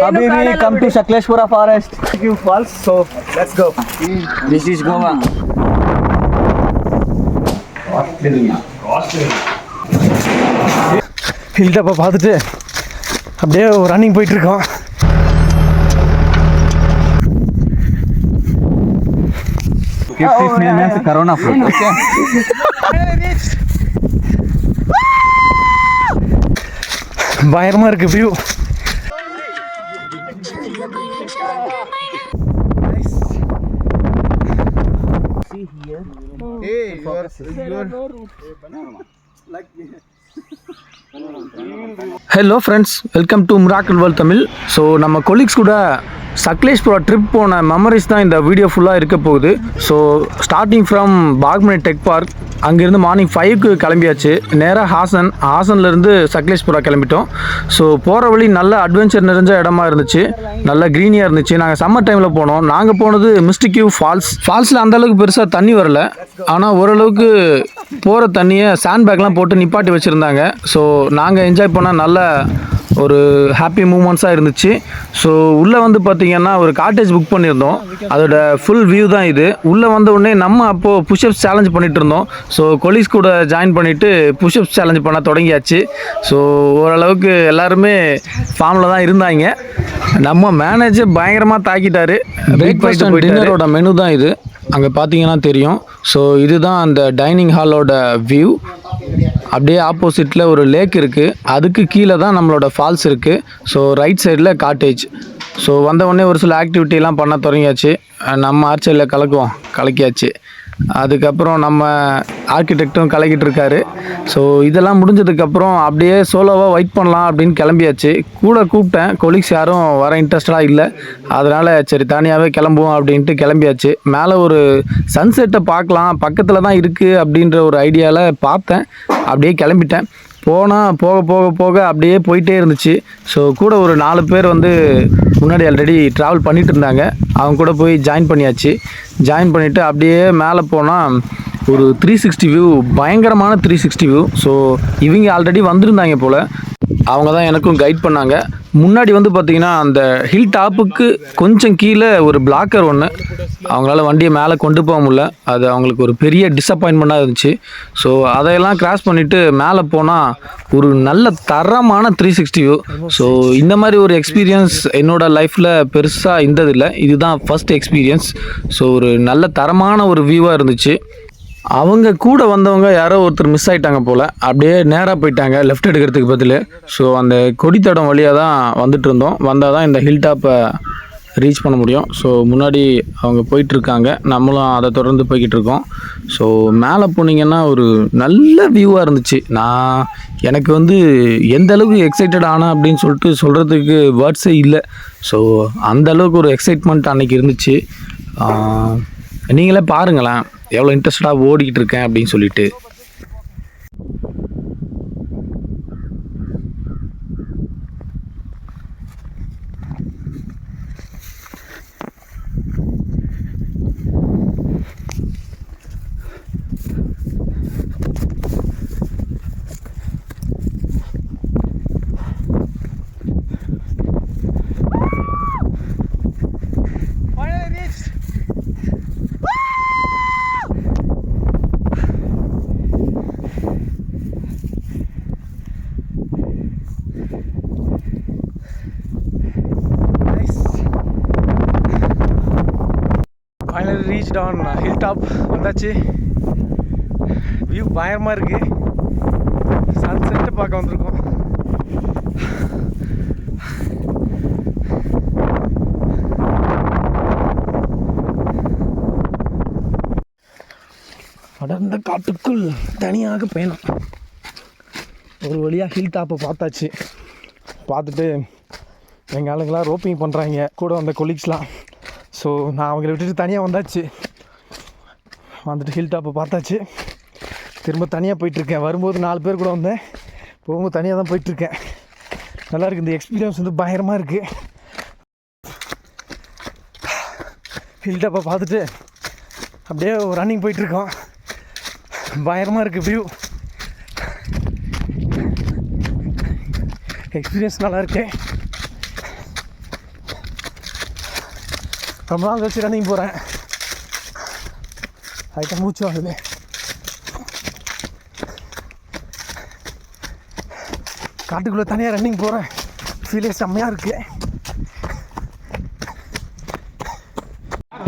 Abhi we come to Sakleshpura forest. Few falls, so let's go. This is Goa. Hill டாப்பை பார்த்துட்டு அப்படியே running போயிட்டுருக்கோம். Corona fruit. Okay. பயங்கரமாக இருக்குது view. Hello friends, welcome to miracle world Tamil. So நம்ம colleagues கூட Sakleshpura trip போன memories தான் இந்த வீடியோ ஃபுல்லாக இருக்க போகுது. So starting from Bagmane tech park, அங்கேருந்து மார்னிங் 5க்கு கிளம்பியாச்சு. நேராக ஹாசன்லேருந்து சக்லேஷ்புரா கிளம்பிட்டோம். ஸோ போகிற வழி நல்ல அட்வென்ச்சர் நிறைஞ்ச இடமா இருந்துச்சு, நல்ல க்ரீனியாக இருந்துச்சு. நாங்கள் சம்மர் டைமில் போனோம். நாங்கள் போனது மிஸ்டிக் கியூ ஃபால்ஸில் அந்தளவுக்கு பெருசாக தண்ணி வரல, ஆனால் ஓரளவுக்கு போகிற தண்ணியை சாண்ட் பேக்லாம் போட்டு நிப்பாட்டி வச்சுருந்தாங்க. ஸோ நாங்கள் என்ஜாய் பண்ணால் நல்ல ஒரு ஹாப்பி மூமெண்ட்ஸாக இருந்துச்சு. ஸோ உள்ளே வந்து பார்த்திங்கன்னா ஒரு காட்டேஜ் புக் பண்ணியிருந்தோம். அதோட ஃபுல் வியூ தான் இது. உள்ளே வந்த உடனே நம்ம அப்போது புஷ்அப்ஸ் சேலஞ்ச் பண்ணிகிட்டு இருந்தோம். ஸோ கொலீஸ் கூட ஜாயின் பண்ணிவிட்டு புஷ்அப்ஸ் சேலஞ்ச் பண்ண தொடங்கியாச்சு. ஸோ ஓரளவுக்கு எல்லாருமே ஃபார்மில் தான் இருந்தாங்க. நம்ம மேனேஜர் பயங்கரமாக தாக்கிட்டார். பிரேக்ஃபாஸ்ட் அண்ட் டின்னரோட மெனு தான் இது. அங்கே பார்த்தீங்கன்னா தெரியும். ஸோ இதுதான் அந்த டைனிங் ஹாலோட வியூ. அப்படியே ஆப்போசிட்டில் ஒரு லேக் இருக்குது, அதுக்கு கீழே தான் நம்மளோட ஃபால்ஸ் இருக்குது. ஸோ ரைட் சைடில் காட்டேஜ். ஸோ வந்த உடனே ஒரு சில ஆக்டிவிட்டிலாம் பண்ண தொடங்கியாச்சு. நம்ம ஆர்ச்சரியில் கலக்கியாச்சு. அதுக்கப்புறம் நம்ம ஆர்கிடெக்டும் கலக்கிட்டு இருக்காரு. ஸோ இதெல்லாம் முடிஞ்சதுக்கப்புறம் அப்படியே சோலோவாக வெயிட் பண்ணலாம் அப்படின்னு கிளம்பியாச்சு. கூட கூப்பிட்டேன், கொலீக்ஸ் யாரும் வர இன்ட்ரெஸ்டடாக இல்லை. அதனால் சரி தனியாகவே கிளம்புவோம் அப்படின்ட்டு கிளம்பியாச்சு. மேலே ஒரு சன்செட்டை பார்க்கலாம், பக்கத்தில் தான் இருக்குது அப்படின்ற ஒரு ஐடியாவில் பார்த்தேன். அப்படியே கிளம்பிட்டேன். போனால் போக அப்படியே போயிட்டே இருந்துச்சு. ஸோ கூட ஒரு 4 பேர் வந்து முன்னாடி ஆல்ரெடி ட்ராவல் பண்ணிகிட்டு இருந்தாங்க. அவங்க கூட போய் ஜாயின் பண்ணியாச்சு. ஜாயின் பண்ணிவிட்டு அப்படியே மேலே போனால் ஒரு 360 வியூ, பயங்கரமான 360 வியூ. ஸோ இவங்க ஆல்ரெடி வந்திருந்தாங்க போல், அவங்க தான் எனக்கும் கைட் பண்ணாங்க. முன்னாடி வந்து பார்த்திங்கன்னா அந்த ஹில் டாப்புக்கு கொஞ்சம் கீழே ஒரு பிளாக்கர் ஒன்று, அவங்களால வண்டியை மேலே கொண்டு போக முடியல. அது அவங்களுக்கு ஒரு பெரிய டிஸப்பாயின்மெண்ட்டாக இருந்துச்சு. ஸோ அதையெல்லாம் கிராஸ் பண்ணிவிட்டு மேலே போனால் ஒரு நல்ல தரமான 360 வியூ. ஸோ இந்த மாதிரி ஒரு எக்ஸ்பீரியன்ஸ் என்னோடய லைஃப்பில் பெருசாக இருந்ததில்லை, இதுதான் ஃபஸ்ட் எக்ஸ்பீரியன்ஸ். ஸோ ஒரு நல்ல தரமான ஒரு வியூவாக இருந்துச்சு. அவங்க கூட வந்தவங்க யாரோ ஒருத்தர் மிஸ் ஆகிட்டாங்க போல், அப்படியே நேராக போயிட்டாங்க லெஃப்ட் எடுக்கிறதுக்கு பதில். ஸோ அந்த கொடித்தடம் வழியாக தான் வந்துட்டு இருந்தோம். வந்தால் தான் இந்த ஹில் டாப்பை ரீச் பண்ண முடியும். ஸோ முன்னாடி அவங்க போயிட்டுருக்காங்க, நம்மளும் அதை தொடர்ந்து போய்கிட்டு இருக்கோம். ஸோ மேலே போனீங்கன்னா ஒரு நல்ல வியூவாக இருந்துச்சு. எனக்கு வந்து எந்த அளவுக்கு எக்ஸைட்டட் ஆனேன் அப்படின்னு சொல்கிறதுக்கு வேர்ட்ஸே இல்லை. ஸோ அந்தளவுக்கு ஒரு எக்ஸைட்மெண்ட் அன்றைக்கி இருந்துச்சு. நீங்களே பாருங்களேன் எவ்வளோ இன்ட்ரெஸ்டடாக ஓடிக்கிட்டு இருக்கேன் அப்படின்னு சொல்லிட்டு. Finally reached on hill top. வந்தாச்சு. வியூ பயங்கரமாக இருக்குது. சன்செட்டை பார்க்க வந்திருக்கோம். அடர்ந்த காட்டுக்குள் தனியாக பயணம். ஒரு வழியாக ஹில் டாப்பை பார்த்தாச்சு. பார்த்துட்டு எங்கள் ஆளுங்களாம் ரோப்பிங் பண்ணுறாங்க, கூட வந்த கொலீக்ஸ்லாம். ஸோ நான் அவங்கள விட்டுட்டு தனியாக வந்தாச்சு. வந்துட்டு ஹில் டாப்பை பார்த்தாச்சு. திரும்ப தனியாக போயிட்டுருக்கேன். வரும்போது 4 பேர் கூட வந்தேன், போகும்போது தனியாக தான் போயிட்டுருக்கேன். நல்லாயிருக்கு. இந்த எக்ஸ்பீரியன்ஸ் வந்து பயங்கரமாக இருக்குது. ஹில் டாப்பை பார்த்துட்டு அப்படியே ரன்னிங் போயிட்டுருக்கோம். பயங்கரமாக இருக்குது வியூ. எக்ஸ்பீரியன்ஸ் நல்லா இருக்கு. ரொம்ப நாள் கழிச்சு ரன்னிங் போகிறேன். லைட்டாக மூச்சு வாங்குது. காட்டுக்குள்ளே தனியாக ரன்னிங் போகிறேன். ஃபீலே செம்மையாக இருக்குது.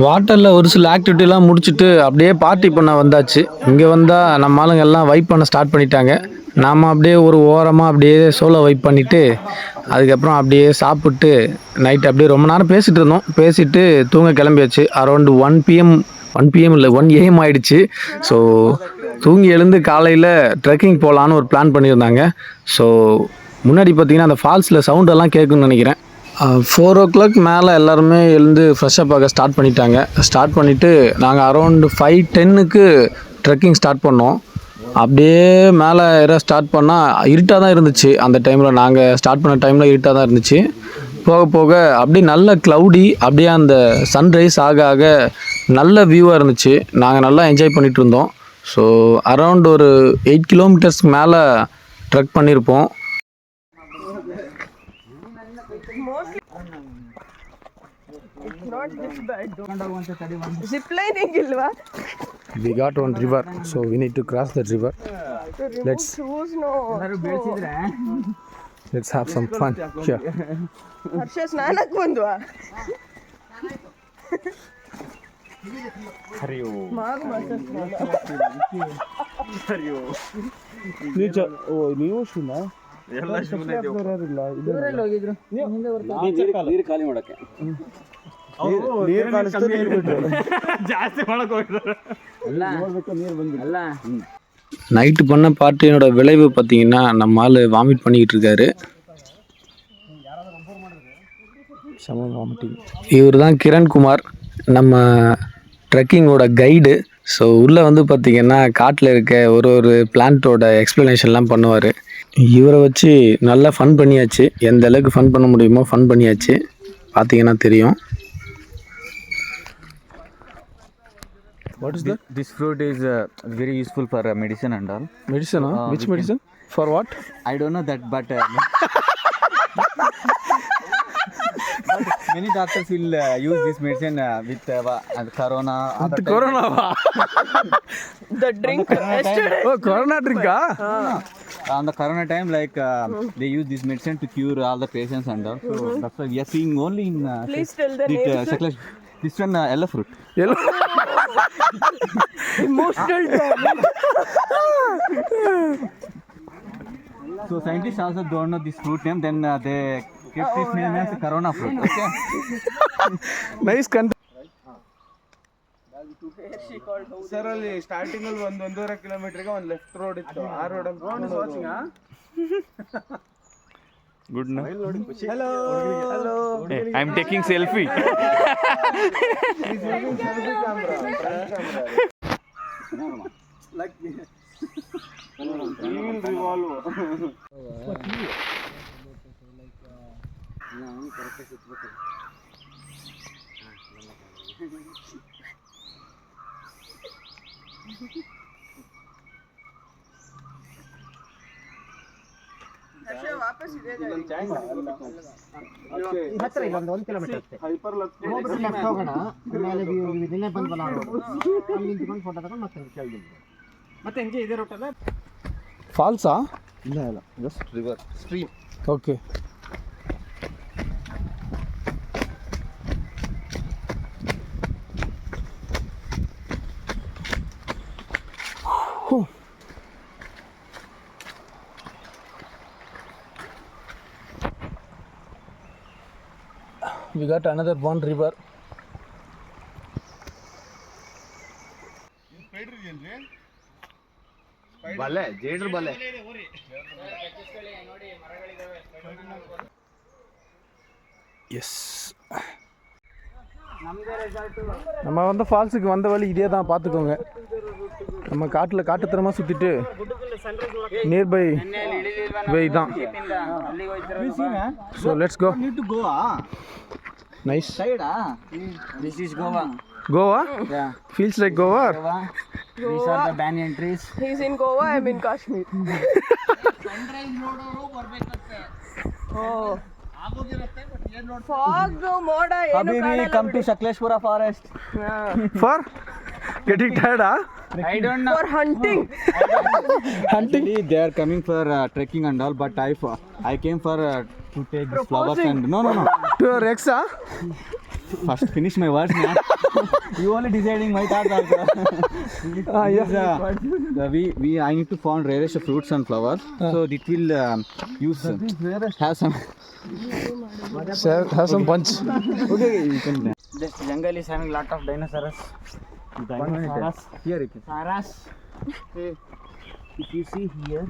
வாட்டரில் ஒரு சில ஆக்டிவிட்டிலாம் முடிச்சுட்டு அப்படியே பார்ட்டி பண்ண வந்தாச்சு. இங்கே வந்தால் நம்ம ஆளுங்க எல்லாம் வைப் பண்ண ஸ்டார்ட் பண்ணிட்டாங்க. நாம் அப்படியே ஒரு ஓரமாக அப்படியே சோலோ வைப் பண்ணிவிட்டு அதுக்கப்புறம் அப்படியே சாப்பிட்டு நைட்டு அப்படியே ரொம்ப நேரம் பேசிகிட்டு இருந்தோம். பேசிவிட்டு தூங்க கிளம்பியாச்சு. அரௌண்டு 1 PM இல்லை 1 AM ஆகிடுச்சு. ஸோ தூங்கி எழுந்து காலையில் ட்ரெக்கிங் போகலான்னு ஒரு பிளான் பண்ணியிருந்தாங்க. ஸோ முன்னாடி பார்த்திங்கன்னா அந்த ஃபால்ஸில் சவுண்டெல்லாம் கேட்குன்னு நினைக்கிறேன். 4 o'clock மேலே எல்லாருமே எழுந்து ஃப்ரெஷ்ஷப் ஆக ஸ்டார்ட் பண்ணிட்டாங்க. ஸ்டார்ட் பண்ணிவிட்டு நாங்கள் அரௌண்டு 5:10க்கு ட்ரெக்கிங் ஸ்டார்ட் பண்ணோம். அப்படியே மேலே ஏற ஸ்டார்ட் பண்ணால் இருட்டாக தான் இருந்துச்சு. அந்த டைமில் நாங்கள் ஸ்டார்ட் பண்ண டைமில் இருட்டாக தான் இருந்துச்சு. போக போக அப்படியே நல்ல க்ளவுடி, அப்படியே அந்த சன்ரைஸ் ஆக ஆக நல்ல வியூவாக இருந்துச்சு. நாங்கள் நல்லா என்ஜாய் பண்ணிகிட்டு இருந்தோம். ஸோ அரௌண்ட் ஒரு 8 kilometers மேலே ட்ரெக் பண்ணியிருப்போம். Not this bad. Ziplining ilva. We got one river, so we need to cross that river. Let's have some fun here. Harsha ಸ್ನಾನಕ್ಕೆ ಬಂದ್ವಾ? ಹರಿಯೋ ಮಾಗ ಮಾಸ ಹರಿಯೋ ನೀವು ಶೂನ ಎಲ್ಲ ಶೂನೇ ಇವರೆಲ್ಲ ಹೋಗಿದ್ರು ಹಿಂದೆ ನೀರು ಖಾಲಿ ಮಾಡಕ್ಕೆ ನೀರು ಕಾಣಿಸ್ತು ನೀರು ಬಿಟ್ಟು ಜಾಸ್ತಿ ಮಾಡಕ್ ಹೋಗಿದ್ರು ಅಲ್ಲ நைட்டு பண்ண பார்ட்டியோட விளைவு பார்த்தீங்கன்னா நம்ம ஆள் வாமிட் பண்ணிக்கிட்டு இருக்காரு. செம வாமிட்டிங். இவர் தான் கிரண்குமார், நம்ம ட்ரெக்கிங்கோட கைடு. ஸோ உள்ளே வந்து பார்த்திங்கன்னா காட்டில் இருக்க ஒரு பிளான்ட்டோட எக்ஸ்ப்ளனேஷன்லாம் பண்ணுவார். இவரை வச்சு நல்லா ஃபன் பண்ணியாச்சு. எந்த அளவுக்கு ஃபன் பண்ண முடியுமோ ஃபன் பண்ணியாச்சு. பார்த்தீங்கன்னா தெரியும். What is that? This fruit is very useful for medicine and all. Medicine, huh? Which medicine? For what? I don't know that, but many doctors will use this medicine with corona. With corona? the drink yesterday. Oh, corona drink, ah? On the corona time, like they use this medicine to cure all the patients and all. So that's why we are seeing only in Please tell the name. This one yellow fruit. Yellow. Emotional damage. So scientists also don't know this fruit name. Then they kept this name as corona fruit. Okay. Nice country. Sir ಅಲ್ಲಿ starting ಅಲ್ಲಿ 1.5 ಕಿಲೋಮೀಟರ್ಗೆ ಒಂದು left road ಇತ್ತು. ಆ road Good no. Hello. Hello. Hey, I'm taking selfie. He's using selfie camera. Like he will revolve. ಹರ್ಷ ವಾಪಸ್ ಇದೆ ಹತ್ರ ಇಲ್ಲ, ಒಂದು 1 ಕಿಲೋಮೀಟರ್ ಅಷ್ಟೇ. ಹೈಪರ್ ಲೆಫ್ಟ್ ಹೋಗ್ಬಿಟ್ಟು ಲೆಫ್ಟ್ ಹೋಗೋಣ. ಆಮೇಲೆ ನಿನ್ನೆ ಬಂದ್ವಲ್ಲ ಆ ರೋಡು. ಅಲ್ಲಿ ನಿಂತ್ಕೊಂಡು ಫೋಟೋ ತಗೊಂಡು ಮತ್ತೆ ಕೆಳಗೆ ಮತ್ತೆ ಹೆಂಗೆ ಇದೇ ರೂಟಲ್ಲ. Falls-ಆ? ಇಲ್ಲ just river stream. Okay. We got another one river. ಬಲೆ ಜೇಡ್ರ ಬಲೆ. எஸ், நம்ம வந்து ஃபால்ஸுக்கு வந்த வழி இதே தான், பார்த்துக்கோங்க. நம்ம காட்டுத்தனமாக சுற்றிட்டு நியர்பை வே தான். So let's go. Need to go. Nice. Side. This is Goa. Goa? Yeah. Feels like Goa? Goa. These are the banyan trees. He's in Goa, I'm in Kashmir. Oh. Fog, moda, Abhi we come to Sakleshpura forest. For getting tired I don't know. For hunting. Actually, they are coming for trekking and all, but I came for to take these flowers and no. To your ಎಕ್ಸಾ First finish my words, man. You only deciding my thoughts also. I need to find rarest fruits and flowers, so it will have some. Have some punch Okay, you can. This jungle is having lot of dinosaurs. Here it is. Saras. If you see here.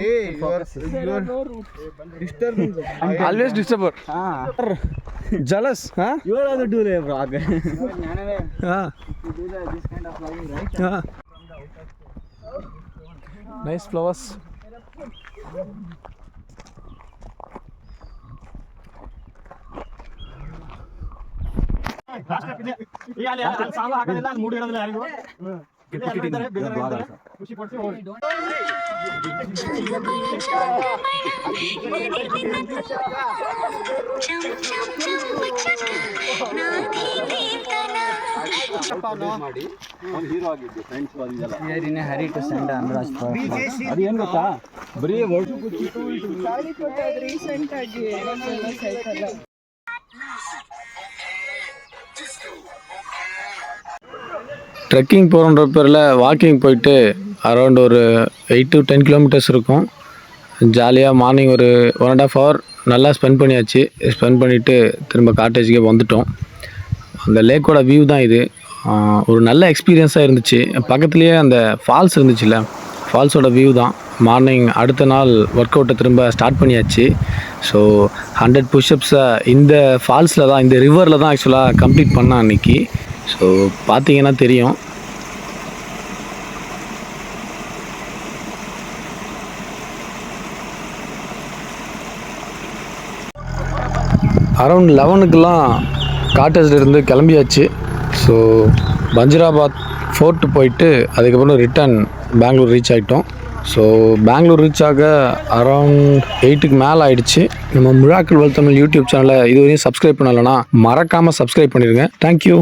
Hey, you are disturbing. Always disturber jealous ಹಾಂ You are also do the vlog. ಹಾಂ You do this kind of vlogging, right? ಹಾಂ nice flowers ಹರಿ to send ಅನ್ರಾಜ್ ಅದೇನು ಗೊತ್ತಾ ಬರೀ ಗಾಳಿ ಕೊಟ್ಟದ್ದು ರೀಸೆಂಟ್ ಆಗಿ ಸೈಕಲ್. ட்ரெக்கிங் போகிறன்ற பேரில் வாக்கிங் போயிட்டு அரௌண்ட் ஒரு 8 to 10 கிலோமீட்டர்ஸ் இருக்கும். ஜாலியாக மார்னிங் ஒரு 1.5 hour நல்லா ஸ்பெண்ட் பண்ணியாச்சு. ஸ்பெண்ட் பண்ணிவிட்டு திரும்ப காட்டேஜுக்கே வந்துட்டோம். அந்த லேக்கோட வியூ தான் இது. ஒரு நல்ல எக்ஸ்பீரியன்ஸாக இருந்துச்சு. பக்கத்துலேயே அந்த ஃபால்ஸ் இருந்துச்சுல்ல, ஃபால்ஸோட வியூ தான். மார்னிங் அடுத்த நாள் ஒர்க் அவுட்டை திரும்ப ஸ்டார்ட் பண்ணியாச்சு. ஸோ 100 புஷ்அப்ஸை இந்த ஃபால்ஸில் தான், இந்த ரிவரில் தான் ஆக்சுவலாக கம்ப்ளீட் பண்ணேன் அன்றைக்கி. ஸோ பார்த்தீங்கன்னா தெரியும். அரௌண்ட் 11க்குலாம் காட்டேஜ்லேருந்து கிளம்பியாச்சு. ஸோ பஞ்சிராபாத் ஃபோர்ட்டு போயிட்டு அதுக்கப்புறம் ரிட்டன் பெங்களூர் ரீச் ஆகிட்டோம். ஸோ பெங்களூர் ரீச் ஆக அரௌண்ட் 8க்கு மேலே ஆகிடுச்சு. நம்ம மிராக்கிள் வேர்ல்ட் தமிழ் யூடியூப் சேனலை இதுவரையும் சப்ஸ்கிரைப் பண்ணலைன்னா மறக்காமல் சப்ஸ்கிரைப் பண்ணிடுங்க. தேங்க்யூ.